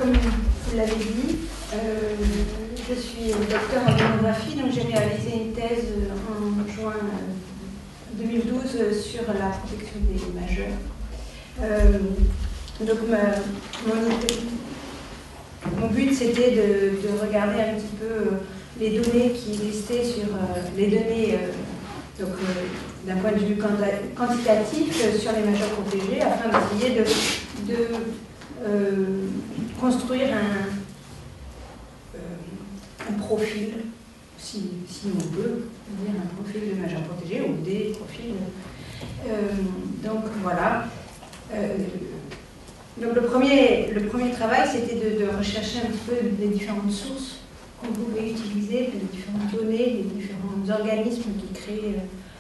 comme vous l'avez dit, je suis docteur en démographie, donc j'ai réalisé une thèse en juin 2012 sur la protection des majeurs. Donc mon but c'était de regarder un petit peu les données qui existaient sur les données d'un point de vue quantitatif sur les majeurs protégés afin d'essayer de construire un profil, si on peut dire un profil de majeur protégé ou des profils. Donc voilà. Donc le premier travail, c'était de rechercher un petit peu les différentes sources qu'on pouvait utiliser, les différentes données, les différents organismes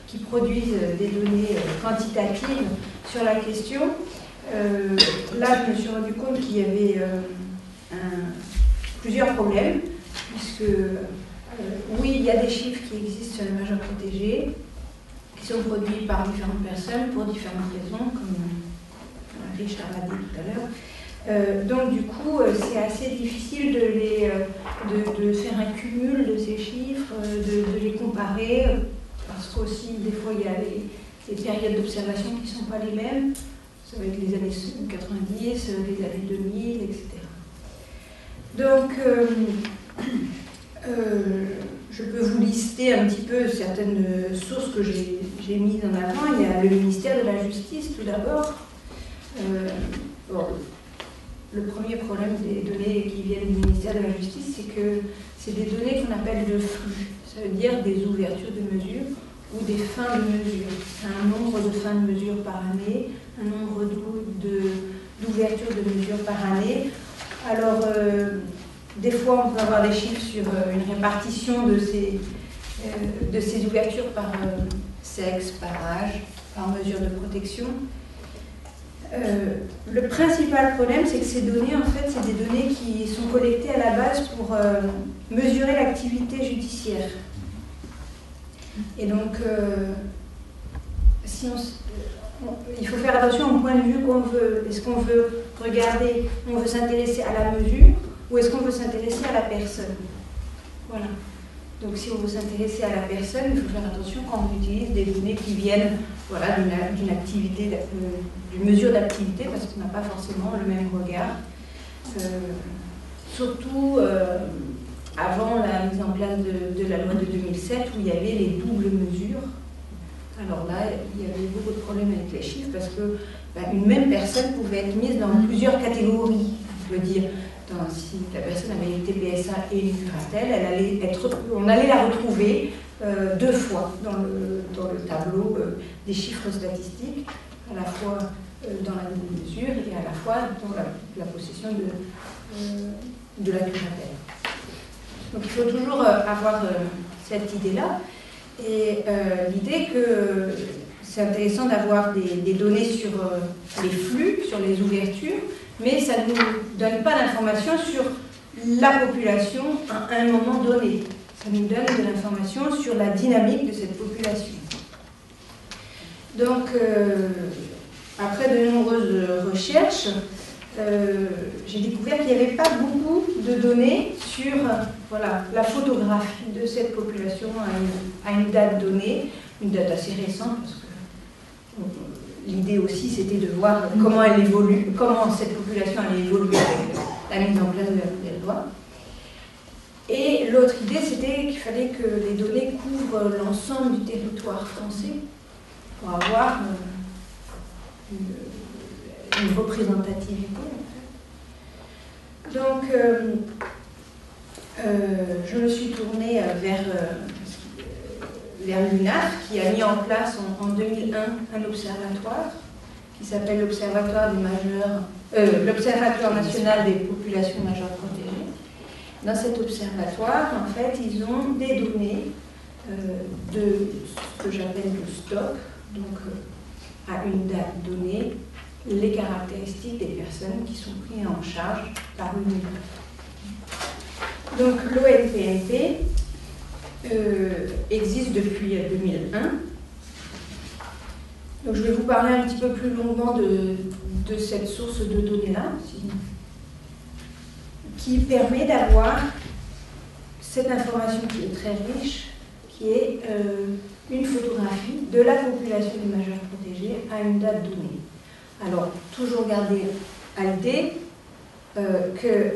qui produisent des données quantitatives sur la question. Là, je me suis rendu compte qu'il y avait plusieurs problèmes, puisque oui, il y a des chiffres qui existent sur les majeurs protégés, qui sont produits par différentes personnes pour différentes raisons, comme Richard l'a dit tout à l'heure. Donc du coup, c'est assez difficile de faire un cumul de ces chiffres, de les comparer, parce qu'aussi, des fois, il y a des périodes d'observation qui ne sont pas les mêmes. Ça va être les années 90, les années 2000, etc. Donc, je peux vous lister un petit peu certaines sources que j'ai mises en avant. Il y a le ministère de la Justice, tout d'abord. Bon, le premier problème des données qui viennent du ministère de la Justice, c'est que c'est des données qu'on appelle de flux. Ça veut dire des ouvertures de mesure ou des fins de mesure. C'est un nombre de fins de mesure par année, un nombre d'ouvertures de mesure par année. Alors, des fois, on peut avoir des chiffres sur une répartition de ces ouvertures par sexe, par âge, par mesure de protection. Le principal problème, c'est que ces données, en fait, c'est des données qui sont collectées à la base pour mesurer l'activité judiciaire. Et donc, il faut faire attention au point de vue qu'on veut. Est-ce qu'on veut regarder, on veut s'intéresser à la mesure, ou est-ce qu'on veut s'intéresser à la personne? Voilà. Donc si on veut s'intéresser à la personne, il faut faire attention quand on utilise des données qui viennent voilà, d'une activité, d'une mesure d'activité, parce qu'on n'a pas forcément le même regard. Surtout avant la mise en place de la loi de 2007, où il y avait les doubles mesures. Alors là, il y avait beaucoup de problèmes avec les chiffres, parce que une même personne pouvait être mise dans plusieurs catégories. Je veux dire, si la personne avait été PSA et une curatelle, on allait la retrouver deux fois dans le tableau des chiffres statistiques, à la fois dans la mesure et à la fois dans la possession de la curatelle. Donc il faut toujours avoir cette idée-là, et l'idée que c'est intéressant d'avoir des données sur les flux, sur les ouvertures, mais ça ne nous donne pas d'informations sur la population à un moment donné. Ça nous donne de l'information sur la dynamique de cette population. Donc, après de nombreuses recherches, j'ai découvert qu'il n'y avait pas beaucoup de données sur la photographie de cette population à une date donnée, une date assez récente, parce que l'idée aussi, c'était de voir comment elle évolue, comment cette population allait évoluer avec la mise en place de la nouvelle loi. Et l'autre idée, c'était qu'il fallait que les données couvrent l'ensemble du territoire français pour avoir une représentativité. En fait. Donc, je me suis tournée vers l'UNAF, qui a mis en place en 2001 un observatoire qui s'appelle l'Observatoire national des populations majeures protégées. Dans cet observatoire, en fait, ils ont des données de ce que j'appelle le stock, donc à une date donnée, les caractéristiques des personnes qui sont prises en charge par l'UNAF. Donc l'ONPMP existe depuis 2001. Donc je vais vous parler un petit peu plus longuement de cette source de données-là. qui permet d'avoir cette information qui est très riche, qui est une photographie de la population des majeurs protégés à une date donnée. Alors, toujours garder à l'idée que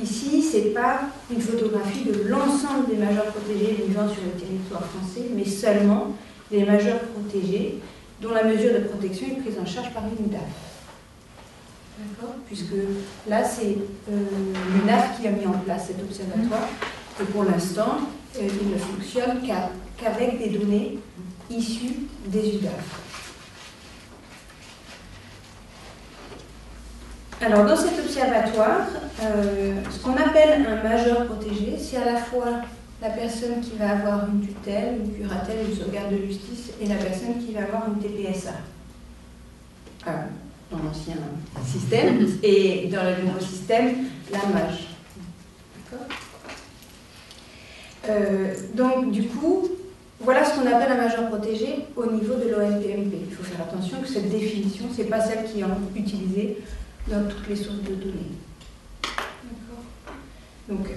ici, ce n'est pas une photographie de l'ensemble des majeurs protégés vivant sur le territoire français, mais seulement les majeurs protégés dont la mesure de protection est prise en charge par l'UNIDAF. D'accord ? Puisque là, c'est l'UNAF qui a mis en place cet observatoire, et pour l'instant, il ne fonctionne qu'avec des données issues des UDAF. Alors, dans cet observatoire, ce qu'on appelle un majeur protégé, c'est à la fois la personne qui va avoir une tutelle, une curatelle, une sauvegarde de justice, et la personne qui va avoir une TPSA. Dans l'ancien système, et dans le nouveau système, la MAJ. D'accord ? Donc, du coup, voilà ce qu'on appelle un majeur protégé au niveau de l'ONPMP. Il faut faire attention que cette définition, ce n'est pas celle qui est utilisée dans toutes les sources de données. D'accord ? Donc,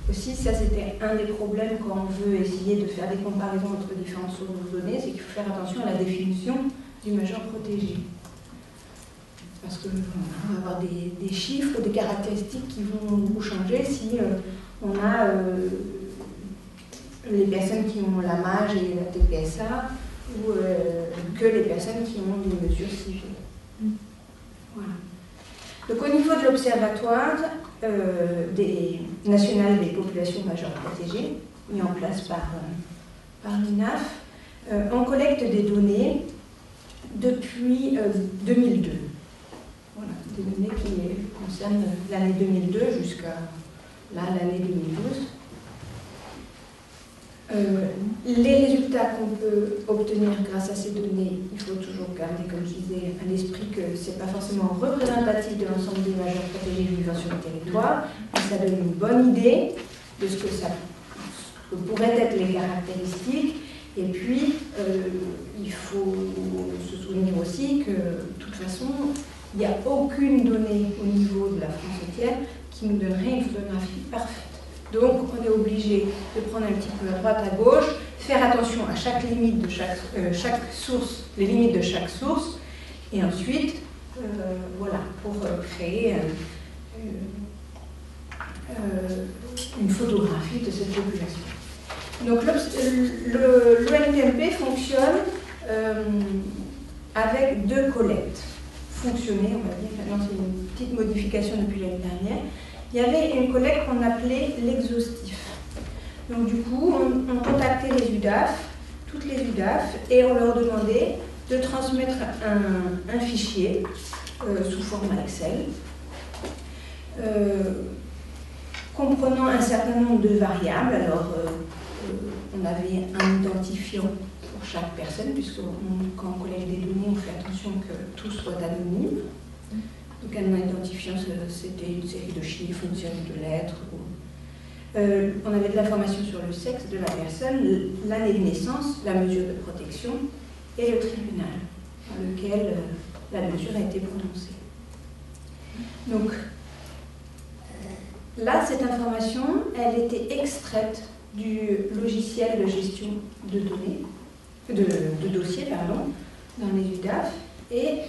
aussi, ça c'était un des problèmes quand on veut essayer de faire des comparaisons entre différentes sources de données, c'est qu'il faut faire attention à la définition du majeur protégé. Parce qu'on va avoir des chiffres, des caractéristiques qui vont beaucoup changer si on a les personnes qui ont la MAJ et la TPSA ou que les personnes qui ont des mesures civiles. Voilà. Donc au niveau de l'Observatoire national des populations majeures protégées, mis en place par l'UNAF, on collecte des données depuis 2002. Voilà, des données qui concernent l'année 2002 jusqu'à l'année 2012. Les résultats qu'on peut obtenir grâce à ces données, il faut toujours garder, comme je disais, à l'esprit que ce n'est pas forcément représentatif de l'ensemble des majeurs protégés vivant sur le territoire, mais ça donne une bonne idée de ce que pourraient être les caractéristiques. Et puis, il faut se souvenir aussi que, de toute façon, il n'y a aucune donnée au niveau de la France entière qui nous donnerait une photographie parfaite. Donc, on est obligé de prendre un petit peu à droite, à gauche, faire attention à chaque limite de chaque source, les limites de chaque source, et ensuite, voilà, pour créer une photographie de cette population. Donc, l'ONPMP fonctionne avec deux collectes. Fonctionner, on va dire, maintenant c'est une petite modification depuis l'année dernière. Il y avait une collecte qu'on appelait l'exhaustif. Donc du coup, on contactait les UDAF, toutes les UDAF, et on leur demandait de transmettre un fichier sous format Excel, comprenant un certain nombre de variables. Alors, on avait un identifiant pour chaque personne, puisque quand on collecte des données, on fait attention que tout soit anonyme. Donc un identifiant, c'était une série de chiffres, une série de lettres. On avait de l'information sur le sexe de la personne, l'année de naissance, la mesure de protection et le tribunal dans lequel la mesure a été prononcée. Donc là, cette information, elle était extraite du logiciel de gestion de données, de dossiers, pardon, dans les UDAF. Et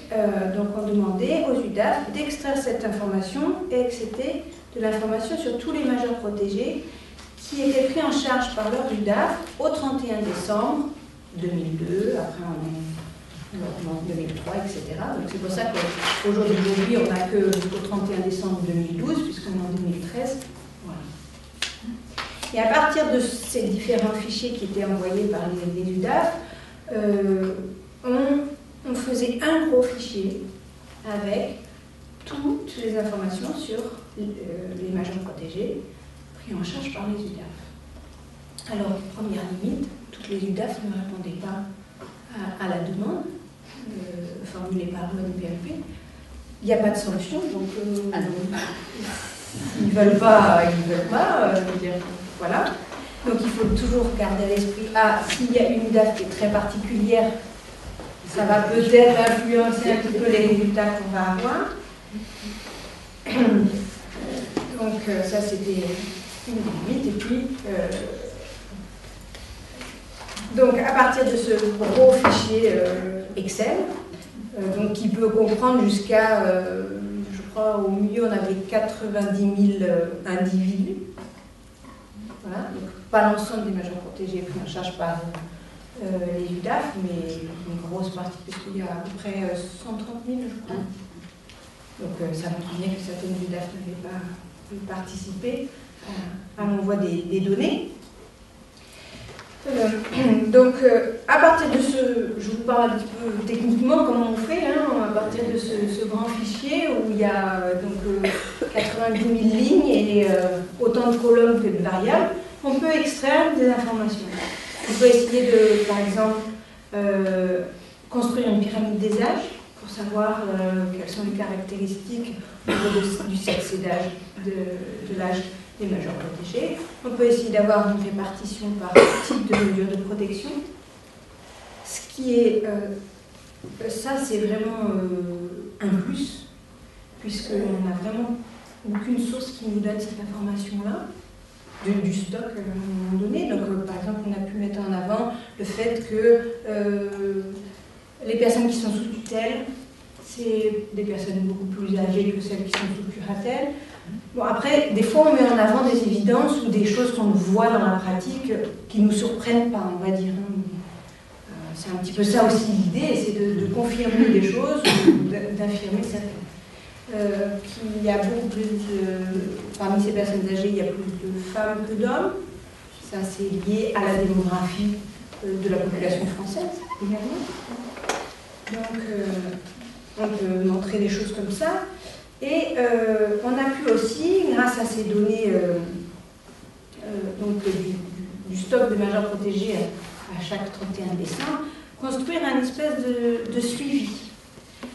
donc on demandait aux UDAF d'extraire cette information et que c'était de l'information sur tous les majeurs protégés qui étaient pris en charge par leur UDAF au 31 décembre 2002, après on est en 2003, etc. Donc c'est pour ça qu'aujourd'hui on n'a que jusqu'au 31 décembre 2012, puisqu'on est en 2013. Voilà. Et à partir de ces différents fichiers qui étaient envoyés par les UDAF, on faisait un gros fichier avec toutes les informations sur les majeurs protégés pris en charge par les UDAF. Alors, première limite, toutes les UDAF ne répondaient pas à la demande formulée par l'ONPMP. Il n'y a pas de sanction, donc ils ne veulent pas, voilà. Donc il faut toujours garder à l'esprit, s'il y a une UDAF qui est très particulière, ça va peut-être influencer un petit peu les résultats qu'on va avoir. Donc ça c'était une des limites. Et puis, donc à partir de ce gros fichier Excel, donc qui peut comprendre jusqu'à, je crois au milieu on avait 90 000 individus. Voilà, donc pas l'ensemble des majeurs protégés pris en charge par les UDAF, mais une grosse partie, puisqu'il y a à peu près 130 000, je crois. Donc ça montre bien que certaines UDAF n'avaient pas pu participer à l'envoi des données. Donc à partir de ce, je vous parle un petit peu techniquement comment on fait, hein, à partir de ce grand fichier où il y a donc 90 000 lignes et autant de colonnes que de variables, on peut extraire des informations. On peut essayer de, par exemple, construire une pyramide des âges pour savoir quelles sont les caractéristiques au niveau du sexe et d'âge de l'âge des majeurs protégés. On peut essayer d'avoir une répartition par type de mesure de protection. Ce qui est, ça c'est vraiment un plus, puisqu'on n'a vraiment aucune source qui nous donne cette information-là, du stock à un moment donné. Donc par exemple, on a pu mettre en avant le fait que les personnes qui sont sous tutelle, c'est des personnes beaucoup plus âgées que celles qui sont sous curatelle. Bon, après, des fois, on met en avant des évidences ou des choses qu'on voit dans la pratique qui ne nous surprennent pas, on va dire. C'est un petit peu ça aussi l'idée, c'est de confirmer des choses ou d'infirmer certaines. Il y a beaucoup plus parmi ces personnes âgées, il y a plus de femmes que d'hommes. Ça, c'est lié à la démographie de la population française, également. Donc, on peut montrer des choses comme ça. Et on a pu aussi, grâce à ces données donc, du stock de majeurs protégés à chaque 31 décembre, construire un espèce de suivi,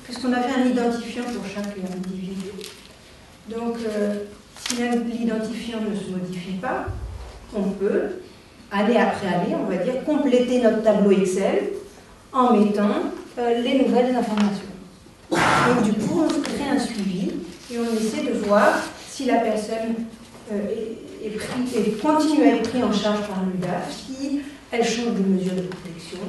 puisqu'on a fait un identifiant pour chaque individu. Donc, si l'identifiant ne se modifie pas, on peut, année après année, on va dire, compléter notre tableau Excel en mettant les nouvelles informations. Donc du coup, on crée un suivi et on essaie de voir si la personne continue à être prise en charge par l'UDAF, si elle change de mesure de protection,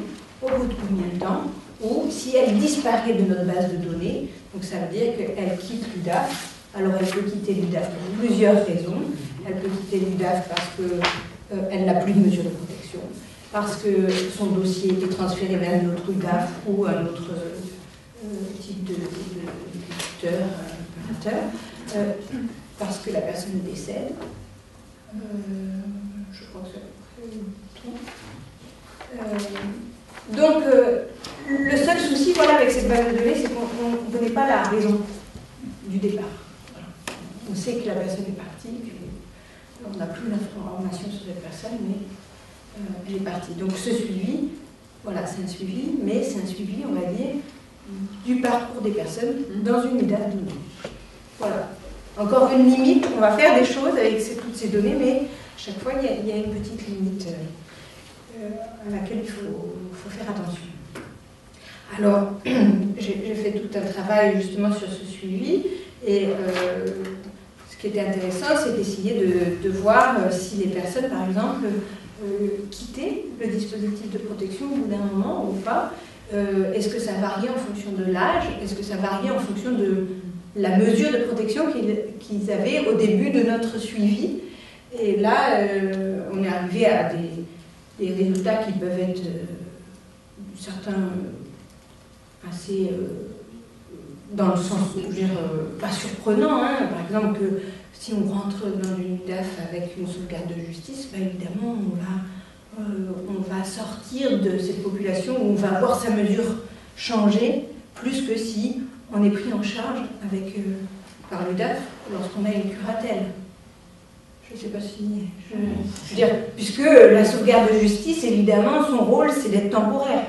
au bout de combien de temps, ou si elle disparaît de notre base de données. Donc ça veut dire qu'elle quitte l'UDAF. Alors elle peut quitter l'UDAF pour plusieurs raisons. Elle peut quitter l'UDAF parce qu'elle n'a plus de mesure de protection, parce que son dossier est transféré vers une autre UDAF ou un autre type de tuteur, parce que la personne décède. Je crois que c'est à peu près tout. Donc, le seul souci avec cette base de données, c'est qu'on ne connaît pas la raison du départ. Voilà. On sait que la personne est partie, on n'a plus d'informations sur cette personne, mais elle est partie. Donc, ce suivi, voilà, c'est un suivi, mais c'est un suivi, on va dire, du parcours des personnes dans une UDAF donnée. Voilà. Encore une limite, on va faire des choses avec toutes ces données, mais à chaque fois, il y a une petite limite à laquelle il faut faire attention. Alors, j'ai fait tout un travail justement sur ce suivi, et ce qui était intéressant, c'est d'essayer de voir si les personnes, par exemple, quittaient le dispositif de protection au bout d'un moment ou pas. Est-ce que ça variait en fonction de l'âge? Est-ce que ça variait en fonction de la mesure de protection qu'ils avaient au début de notre suivi? Et là, on est arrivé à des résultats qui peuvent être certains assez dans le sens, je veux dire, pas surprenant. Hein. Par exemple, que si on rentre dans une UDAF avec une sauvegarde de justice, ben évidemment, on va sortir de cette population où on va voir sa mesure changer, plus que si on est pris en charge par l'UDAF lorsqu'on a une curatelle. Je ne sais pas si... Je veux dire, puisque la sauvegarde de justice, évidemment, son rôle, c'est d'être temporaire.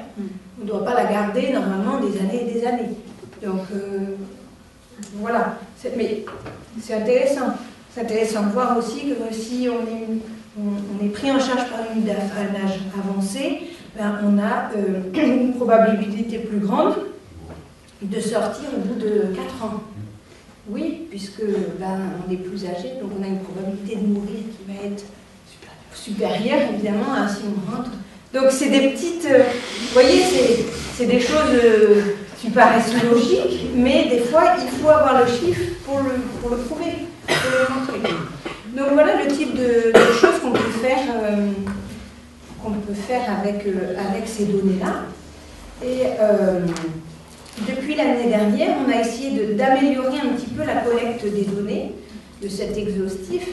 On ne doit pas la garder, normalement, des années et des années. Donc, voilà. Mais c'est intéressant. C'est intéressant de voir aussi que si on est pris en charge par une UDAF à un âge avancé, ben, on a une probabilité plus grande de sortir au bout de 4 ans. Oui, puisque ben, on est plus âgé, donc on a une probabilité de mourir qui va être supérieure, évidemment, à si on rentre. Donc c'est des petites... vous voyez, c'est des choses qui paraissent logiques, mais des fois, il faut avoir le chiffre pour le prouver, pour le montrer. Donc voilà le type de choses qu'on peut faire avec ces données-là. Et depuis l'année dernière, on a essayé d'améliorer un petit peu la collecte des données de cet exhaustif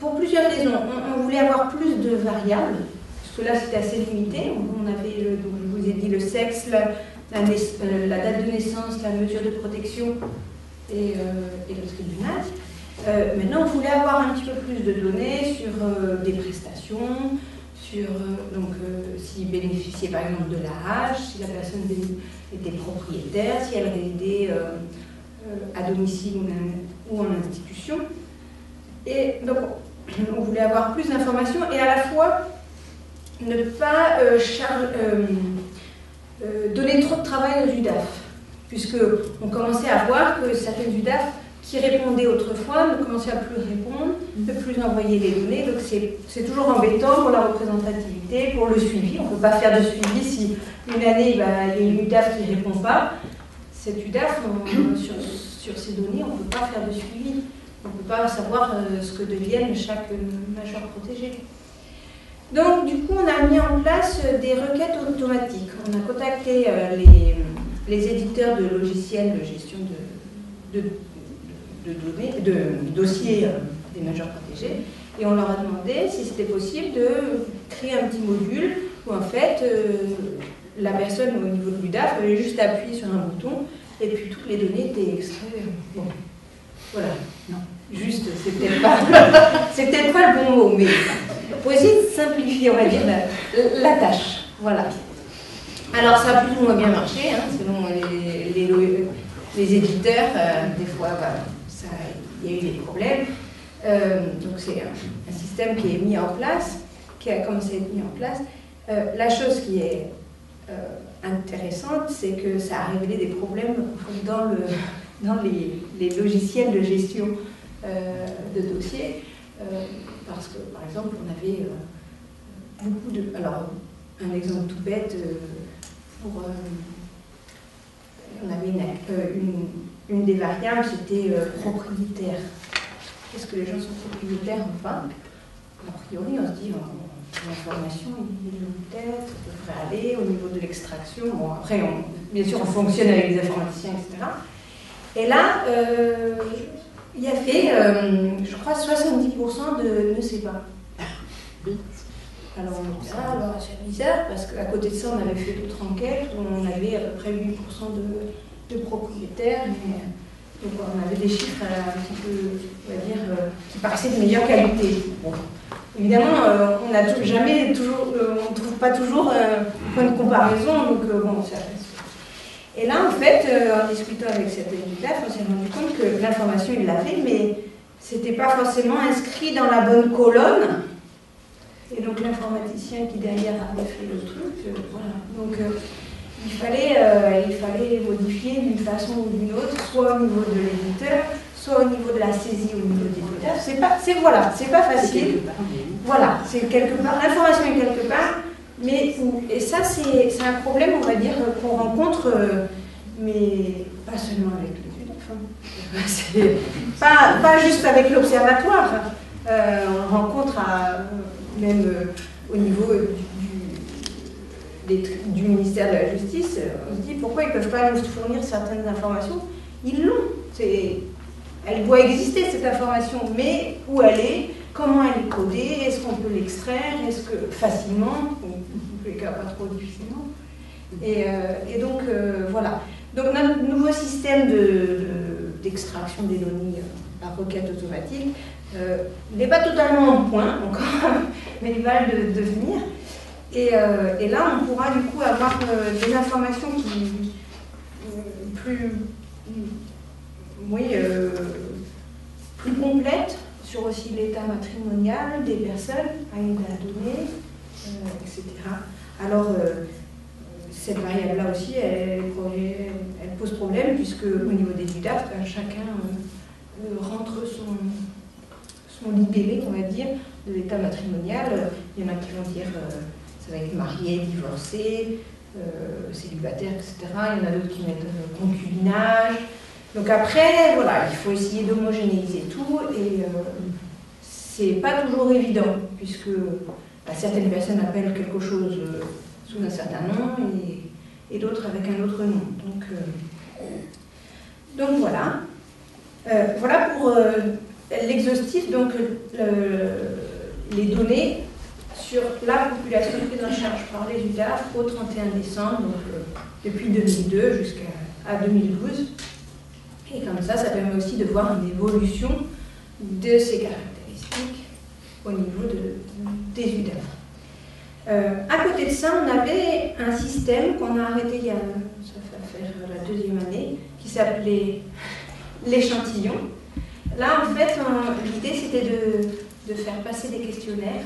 pour plusieurs raisons. On voulait avoir plus de variables, parce que là c'était assez limité. On avait, donc, je vous ai dit, le sexe, la date de naissance, la mesure de protection et le tribunal. Maintenant, on voulait avoir un petit peu plus de données sur des prestations, sur s'il bénéficiait par exemple de l'AAH, si la personne était propriétaire, si elle résidait à domicile ou en institution. Et donc, on voulait avoir plus d'informations et à la fois ne pas donner trop de travail aux UDAF, puisqu'on commençait à voir que certaines UDAF qui répondaient autrefois ne commençaient à plus répondre, ne plus envoyer les données. Donc c'est toujours embêtant pour la représentativité, pour le suivi. On ne peut pas faire de suivi si une année il y a une UDAF qui ne répond pas. Cette UDAF, sur ces données, on ne peut pas faire de suivi. On ne peut pas savoir ce que deviennent chaque major protégé. Donc du coup, on a mis en place des requêtes automatiques. On a contacté les éditeurs de logiciels de gestion de données, de dossiers des majors protégés, et on leur a demandé si c'était possible de créer un petit module où en fait la personne au niveau de l'UDAF avait juste appuyé sur un bouton et puis toutes les données étaient extraites. Bon, voilà, non, juste, c'est peut-être pas le bon mot, mais pour essayer de simplifier, on va dire, la tâche. Voilà. Alors ça a plus ou moins bien marché, hein, selon les éditeurs, des fois, il y a eu des problèmes. Donc c'est un système qui est mis en place, qui a commencé à être mis en place. La chose qui est intéressante, c'est que ça a révélé des problèmes dans les logiciels de gestion de dossiers, parce que, par exemple, on avait beaucoup de... Alors, un exemple tout bête, on avait une des variables, c'était propriétaire. Est-ce que les gens sont propriétaires ou pas? A priori, on se dit, l'information, il devrait aller au niveau de l'extraction. Bon, après, bien sûr, on fonctionne avec les informaticiens, etc. Et là, il y avait, je crois, 70% de ne sait pas. Alors, on dit ça, alors c'est bizarre, parce qu'à côté de ça, on avait fait d'autres enquêtes où on avait à peu près 8% de propriétaires. Donc, on avait des chiffres un petit peu, on va dire, qui paraissaient de meilleure qualité. Bon. Évidemment, on n'a jamais toujours, on ne trouve pas toujours un point de comparaison, donc bon, ça reste. Et là, en fait, en discutant avec cette UDAF, on s'est rendu compte que l'information, il l'avait, mais c'était pas forcément inscrit dans la bonne colonne. Et donc l'informaticien qui derrière avait fait le truc, voilà. Donc il fallait modifier d'une façon ou d'une autre, soit au niveau de l'éditeur, soit au niveau de la saisie au niveau des auteurs. C'est pas facile. Voilà, c'est quelque part, l'information est quelque part, mais et ça c'est un problème, on va dire, qu'on rencontre, mais pas seulement avec les UDAF. Pas juste avec l'observatoire. On rencontre même au niveau du ministère de la Justice, on se dit pourquoi ils ne peuvent pas nous fournir certaines informations. Ils l'ont. Elle doit exister cette information, mais où elle est, comment elle est codée, est-ce qu'on peut l'extraire, est-ce que facilement, en tous les cas pas trop difficilement. Et donc voilà. Donc notre nouveau système d'extraction des données par requête automatique, il n'est pas totalement en point encore, mais il va le devenir. Et là, on pourra du coup avoir des informations plus complètes sur aussi l'état matrimonial des personnes à donner, etc. Alors, cette variable-là aussi, elle pose problème puisque au niveau des UDAF, chacun rentre son libellé, on va dire, de l'état matrimonial. Il y en a qui vont dire ça va être marié, divorcé, célibataire, etc. Il y en a d'autres qui mettent concubinage. Donc après, voilà, il faut essayer d'homogénéiser tout et c'est pas toujours évident puisque certaines personnes appellent quelque chose sous un certain nom et d'autres avec un autre nom. Donc voilà. Voilà pour l'exhaustif, donc les données sur la population prise en charge par les UDAF au 31 décembre, donc depuis 2002 jusqu'à 2012. Et comme ça permet aussi de voir une évolution de ces caractéristiques au niveau des UDAF. À côté de ça, on avait un système qu'on a arrêté il y a, ça va faire la deuxième année, qui s'appelait l'échantillon. Là, en fait, l'idée, c'était de faire passer des questionnaires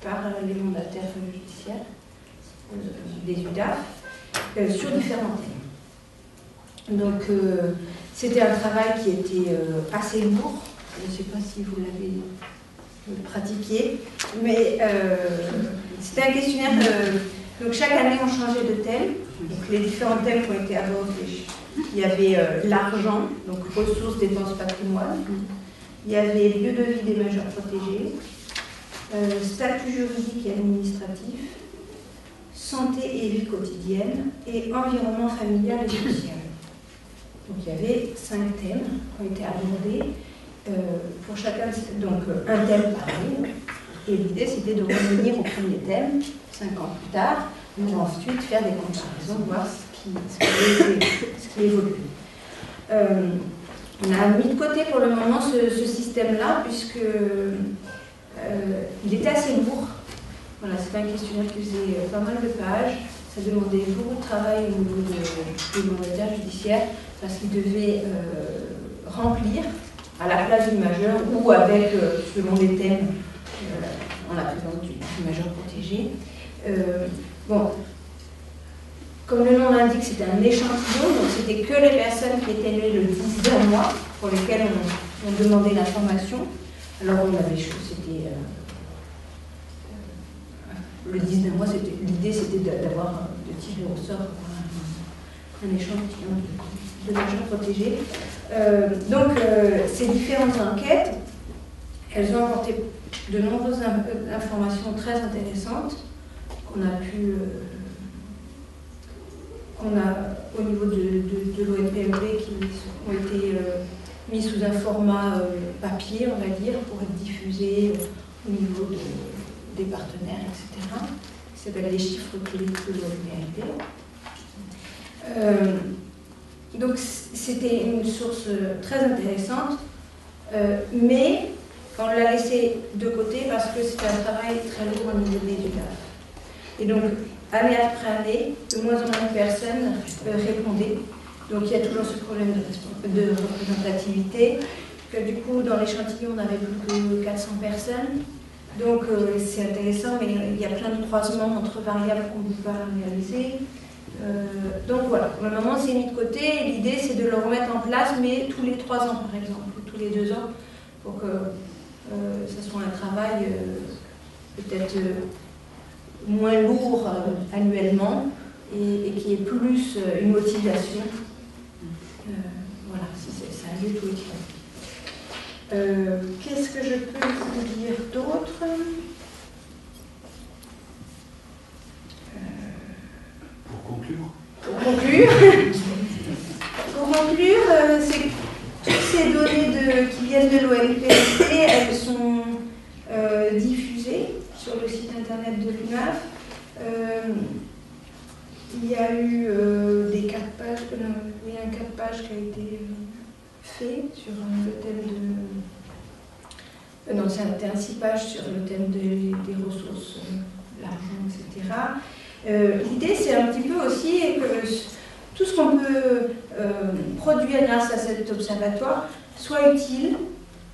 par les mandataires judiciaires des UDAF sur différents thèmes. Donc, c'était un travail qui était assez lourd. Je ne sais pas si vous l'avez pratiqué, mais c'était un questionnaire. Donc, chaque année, on changeait de thème. Donc, les différents thèmes qui ont été abordés. Il y avait l'argent, donc ressources, dépenses, patrimoine. Il y avait lieu de vie des majeurs protégés, statut juridique et administratif, santé et vie quotidienne, et environnement familial et social. Donc il y avait 5 thèmes qui ont été abordés. Pour chacun, donc un thème par année. Et l'idée, c'était de revenir au premier thème, 5 ans plus tard, pour ensuite faire des comparaisons, voir ce qui évolue. On a mis de côté pour le moment ce système-là, puisque il était assez lourd. Voilà, c'était un questionnaire qui faisait pas mal de pages. Ça demandait beaucoup de travail au niveau des mandataires judiciaires, parce qu'ils devaient remplir à la place du majeur ou avec, selon les thèmes, en la présence du majeur protégé. Bon, comme le nom l'indique, c'était un échantillon, donc c'était que les personnes qui étaient nées le 10 d'un mois, pour lesquelles on demandait l'information. Alors on avait, c'était le 10 d'un mois, l'idée c'était d'avoir, de tirer au sort un échantillon de majeurs protégés. Donc ces différentes enquêtes, elles ont apporté de nombreuses informations très intéressantes qu'on a pu au niveau de l'ONPMP qui ont été mis sous un format papier, on va dire, pour être diffusés au niveau des partenaires, etc. Ça s'appelle les chiffres clés de l'ONPMP. Donc c'était une source très intéressante, mais on l'a laissé de côté parce que c'était un travail très lourd au niveau des UDAF. Et donc, année après année, de moins en moins de personnes répondaient. Donc il y a toujours ce problème de représentativité, que du coup, dans l'échantillon, on n'avait plus que 400 personnes. Donc c'est intéressant, mais il y a plein de croisements entre variables qu'on ne peut pas réaliser. Donc voilà, pour le moment, c'est mis de côté. L'idée, c'est de le remettre en place, mais tous les 3 ans, par exemple, ou tous les 2 ans, pour que ce soit un travail peut-être moins lourd annuellement et qui ait plus une motivation. Voilà, c'est un lieu tout écrit. Qu'est-ce que je peux vous dire d'autre? Pour conclure, c'est que toutes ces données qui viennent de l'ONPMP, elles sont diffusées sur le site internet de l'UNAF. Il y a eu des 4 pages, il y a un 4 pages qui a été fait sur le thème de... non, c'était un 6 pages sur le thème des ressources, l'argent, etc. L'idée, c'est un petit peu aussi que tout ce qu'on peut produire grâce à cet observatoire soit utile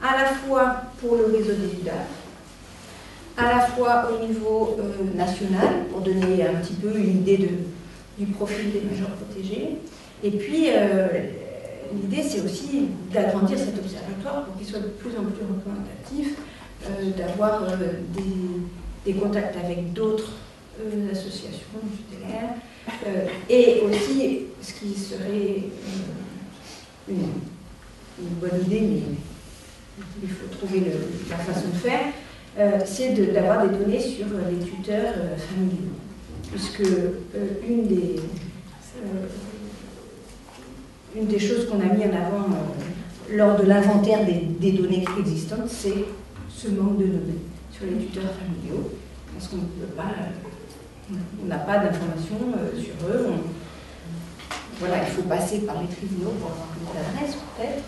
à la fois pour le réseau des UDAF, à la fois au niveau national, pour donner un petit peu une idée du profil des majeurs protégés, Et puis, l'idée, c'est aussi d'agrandir cet observatoire pour qu'il soit de plus en plus représentatif, d'avoir des contacts avec d'autres associations tutélaires, et aussi, ce qui serait une bonne idée, mais il faut trouver la façon de faire, c'est d'avoir des données sur les tuteurs familiaux. Puisque une des choses qu'on a mis en avant lors de l'inventaire des données existantes, c'est ce manque de données sur les tuteurs familiaux. Parce qu'on ne peut pas, on n'a pas d'informations sur eux. Voilà, il faut passer par les tribunaux pour avoir des adresses peut-être.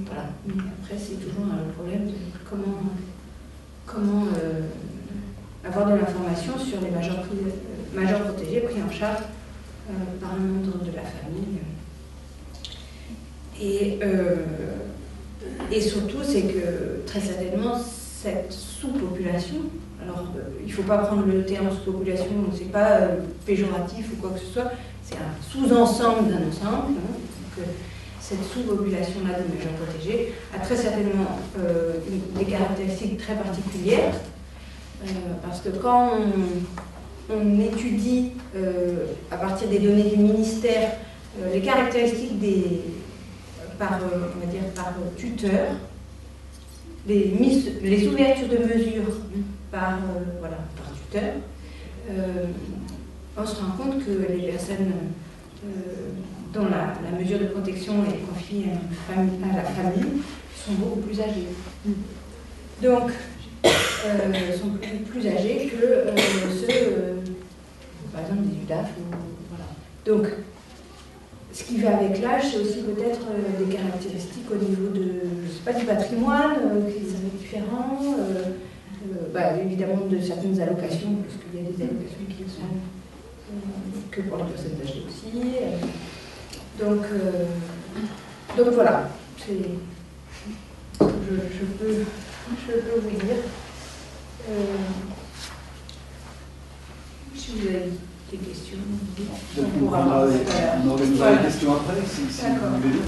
Voilà. Mais après, c'est toujours un problème de comment avoir de l'information sur les majeurs protégés pris en charge par un membre de la famille. Et surtout, c'est que très certainement, cette sous-population, alors il ne faut pas prendre le terme sous-population, ce n'est pas péjoratif ou quoi que ce soit, c'est un sous-ensemble d'un ensemble. Donc, cette sous-population-là de majeurs protégés a très certainement des caractéristiques très particulières, parce que quand on étudie à partir des données du ministère les caractéristiques par tuteur, les ouvertures de mesures par tuteur, on se rend compte que les personnes dont la mesure de protection est confiée à la famille sont beaucoup plus âgées. Donc, sont plus âgés que ceux, par exemple, des UDAF. Voilà. Donc, ce qui va avec l'âge, c'est aussi peut-être des caractéristiques au niveau du patrimoine, qui seraient différents, évidemment de certaines allocations, puisqu'il y a des allocations qui ne sont que pour les personnes âgées aussi. Donc voilà, je peux vous dire. Si vous avez des questions, on aura des questions après, si vous voulez.